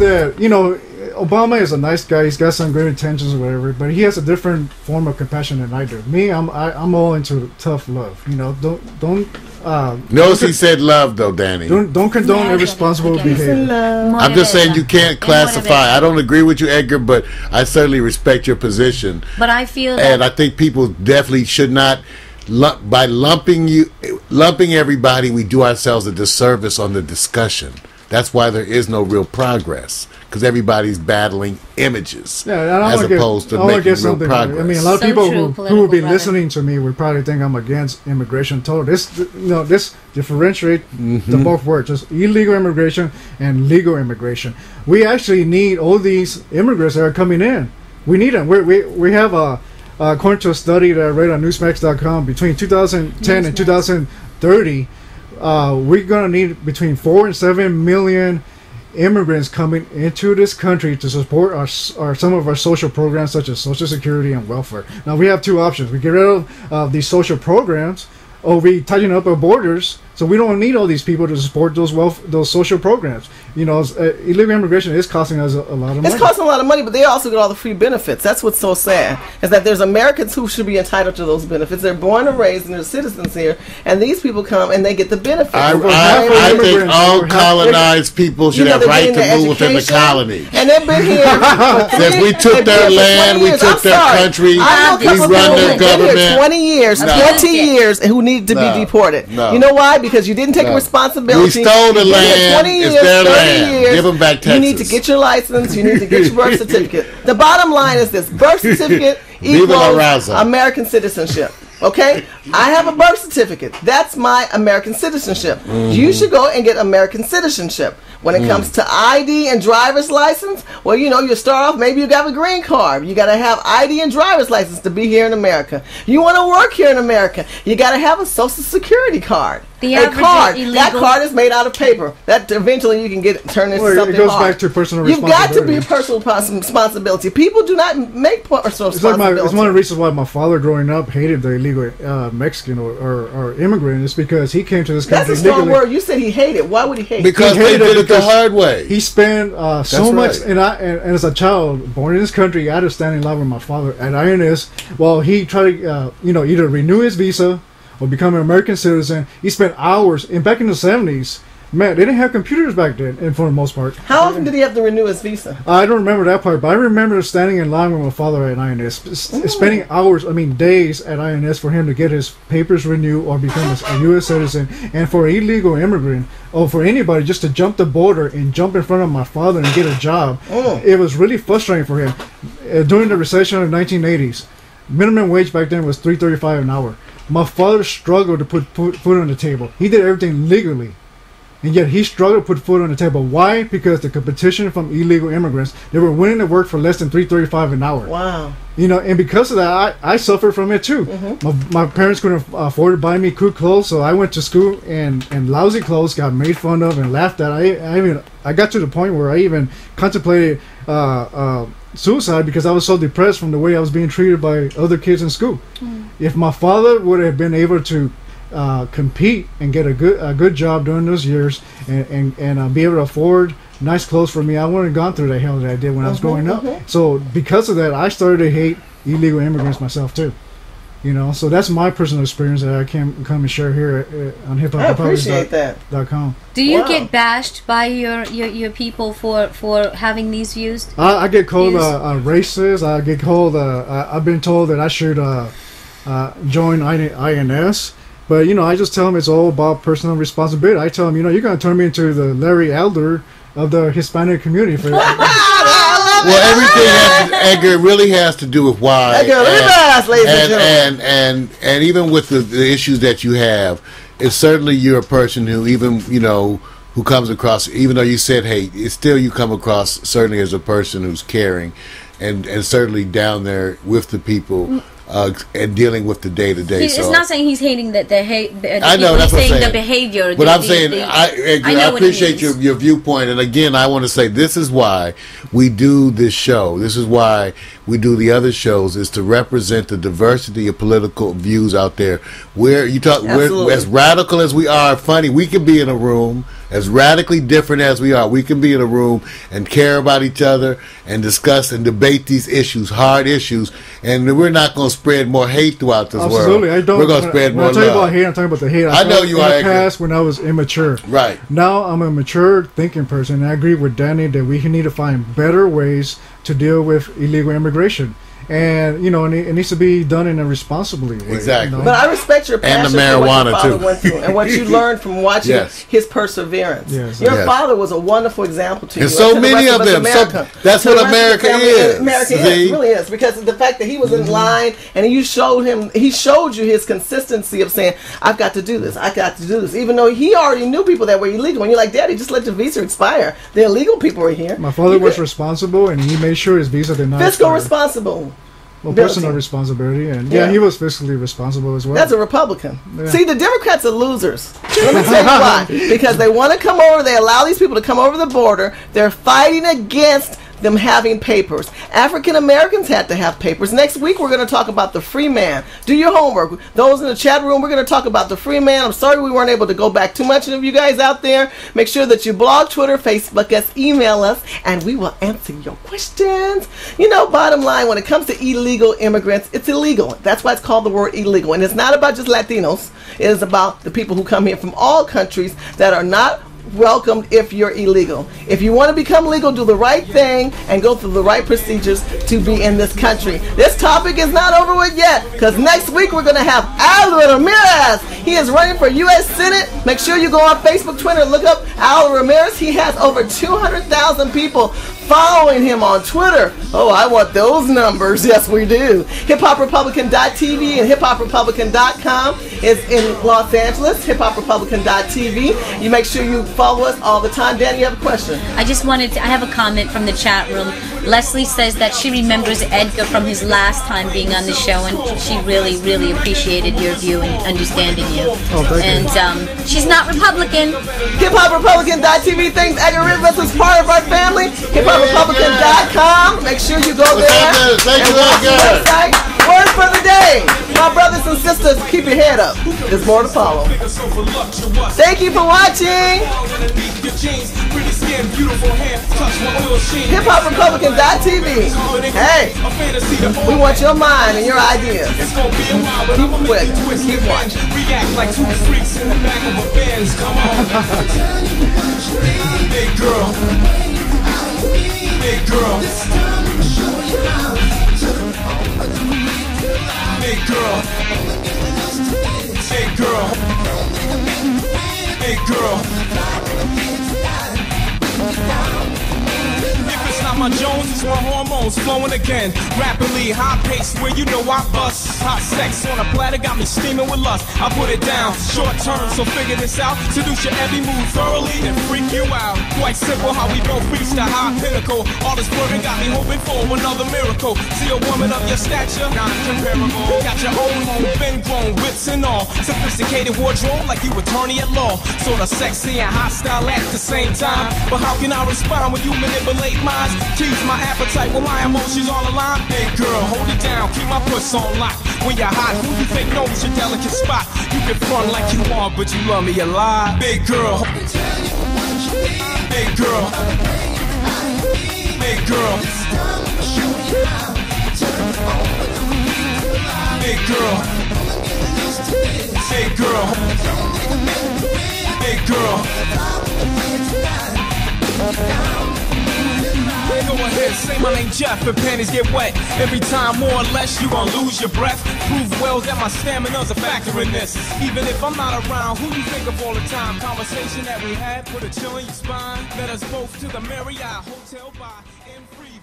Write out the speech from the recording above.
that, Obama is a nice guy. He's got some great intentions or whatever, but he has a different form of compassion than I do. Me, I'm all into tough love. Don't. Notice he said love though, Danny. Don't condone irresponsible behavior. I'm just saying you can't classify. I don't agree with you, Edgar, but I certainly respect your position. But I feel that, and I think people definitely should not. By lumping everybody, we do ourselves a disservice on the discussion. That's why there is no real progress, because everybody's battling images as opposed to making real progress. I mean, a lot of people who will be listening to me would probably think I'm against immigration. This differentiate the both words, just illegal immigration and legal immigration. We actually need all these immigrants that are coming in. We need them. We have according to a study that I read on Newsmax.com, between 2010 and 2030. We're going to need between 4 and 7 million immigrants coming into this country to support some of our social programs, such as Social Security and welfare. Now, we have two options. We get rid of these social programs, or we tighten up our borders, so we don't need all these people to support those social programs. Illegal immigration is costing us a lot of money. It's costing a lot of money, but they also get all the free benefits. That's what's so sad, is that there's Americans who should be entitled to those benefits. They're born and raised and they're citizens here, and these people come and they get the benefits. I think all colonized people should have right to move within the colony. And they've been here since we took their land, we took their country, we run their government. 20 years, 20 years, who need to be deported. You know why? Because you didn't take responsibility. We stole the land. It's their land. Give them back Texas. You need to get your license. You need to get your birth certificate. The bottom line is this: birth certificate equals American citizenship. Okay? I have a birth certificate. That's my American citizenship. You should go and get American citizenship. When it comes to ID and driver's license, well, you start off, maybe you got a green card. You got to have ID and driver's license to be here in America. You want to work here in America, you got to have a Social Security card. That card is made out of paper. That eventually you can turn into something it goes hard. Back to personal You've got to responsibility. be personal responsibility. People do not make personal responsibility. It's one of the reasons why my father, growing up, hated the illegal Mexican or immigrant. Is because he came to this country. That's a strong word. You said he hated. Why would he hate? Because they did it the hard way. He spent so much, and as a child born in this country, I had to stand in line with my father at INS while he tried to, either renew his visa or become an American citizen. He spent hours, and back in the 70s, man, they didn't have computers back then, and for the most part. How often did he have to renew his visa? I don't remember that part, but I remember standing in line with my father at INS, spending hours, days at INS for him to get his papers renewed or become a U.S. citizen. And for an illegal immigrant, or for anybody just to jump the border and jump in front of my father and get a job, it was really frustrating for him. During the recession of the 1980s, minimum wage back then was $3.35 an hour. My father struggled to put food on the table. He did everything legally, and yet he struggled to put food on the table. Why? Because the competition from illegal immigrants, they were willing to work for less than $3.35 an hour. Wow. And because of that, I suffered from it too. My parents couldn't afford to buy me good clothes, so I went to school and lousy clothes, got made fun of and laughed at. I got to the point where I even contemplated suicide because I was so depressed from the way I was being treated by other kids in school. If my father would have been able to compete and get a good job during those years and be able to afford nice clothes for me, I wouldn't have gone through the hell that I did when I was growing up. So because of that, I started to hate illegal immigrants myself too. So that's my personal experience that I can come and share here on HipHop. I appreciate that. .com. Do you get bashed by your people for having these views? I get called racist. I get called. I've been told that I should join INS. But I just tell them it's all about personal responsibility. I tell them, you're going to turn me into the Larry Elder of the Hispanic community. Well, everything Edgar really has to do with why, and even with the issues that you have, it's certainly you're a person who even who comes across, even though you said hate, it's still you come across certainly as a person who's caring, and certainly down there with the people. And dealing with the day-to-day. It's not saying he's hating the hate. I know, that's what I'm saying. The behavior. But I'm saying, I appreciate your viewpoint. And again, I want to say this is why we do this show. This is why we do the other shows is to represent the diversity of political views out there. We're as radical as we are funny. We can be in a room as radically different as we are. We can be in a room and care about each other and discuss and debate these issues, hard issues, and we're not going to spread more hate throughout this world. Absolutely, I don't. We're going to spread more love. When I talk about hate, I'm talking about the hate I know you are. In the past, when I was immature. Right. Now I'm a mature thinking person, and I agree with Danny that we need to find better ways to deal with illegal immigration. And it needs to be done in a responsibly way. Exactly. But I respect your passion and the marijuana for what your father went through and what you learned from watching his perseverance. Your father was a wonderful example to you. And so many of them. That's what America is. America is, really is, because the fact that he was in line and he showed you his consistency of saying, "I've got to do this. I got to do this," even though he already knew people that were illegal. And you're like, "Daddy, just let the visa expire. The illegal people are here." My father was responsible, and he made sure his visa did not fiscal expire. responsible. Well, personal responsibility, and he was fiscally responsible as well. That's a Republican. Yeah. See, the Democrats are losers. Let me tell you why. Because they want to come over, they allow these people to come over the border, they're fighting against them having papers. African Americans had to have papers. Next week we're going to talk about the free man. Do your homework. Those in the chat room, we're going to talk about the free man. I'm sorry we weren't able to go back too much of you guys out there. Make sure that you blog, Twitter, Facebook us, email us, and we will answer your questions. Bottom line, when it comes to illegal immigrants, it's illegal. That's why it's called the word illegal. And it's not about just Latinos. It is about the people who come here from all countries that are not welcomed if you're illegal. If you want to become legal, do the right thing and go through the right procedures to be in this country. This topic is not over with yet, because next week we're going to have Al Ramirez. He is running for U.S. Senate. Make sure you go on Facebook, Twitter, and look up Al Ramirez. He has over 200,000 people following him on Twitter. Oh, I want those numbers. Yes, we do. HipHopRepublican.tv and HipHopRepublican.com is in Los Angeles. HipHopRepublican.tv. You make sure you follow us all the time. Dan, you have a question? I have a comment from the chat room. Leslie says that she remembers Edgar from his last time being on the show, and she really, really appreciated your view and understanding you. Oh, thank you. She's not Republican. HipHopRepublican.tv. Thanks, Edgar Rivas is part of our family. HipHopRepublican.com. Make sure you go there. Thank you, website. Word for the day. My brothers and sisters, keep your head up. There's more to follow. Thank you for watching. HipHopRepublican.tv. Hey, we want your mind and your ideas. Keep quick. Keep watching. Big girl. Big girl. Big girl. Big girl. Big girl. If it's not my Jones, it's my hormones flowing again. Rapidly, high pace, where you know I bust. Hot sex on a platter got me steaming with lust. I put it down, short term, so figure this out. Seduce your every move thoroughly and freak you out. Quite simple how we both reach the high pinnacle. All this flirting got me hoping for another miracle. See a woman of your stature, not comparable. Got your own home, been grown, wits and all. Sophisticated wardrobe like you attorney at law. Sorta sexy and hostile at the same time. But how can I respond when you manipulate minds? Tease my appetite with my emotions all aligned. Hey girl, hold it down, keep my puss on lock. When you're hot, who you think knows your delicate spot? You can front like you want, but you love me a lot. Big girl. Big girl. Big girl. Big girl. Big girl. Big girl. Go ahead, say my name Jeff and panties get wet. Every time more or less you gon' lose your breath. Prove well that my stamina's a factor in this. Even if I'm not around, who you think of all the time? Conversation that we had put a chill in your spine. Led us both to the Marriott Hotel by M3.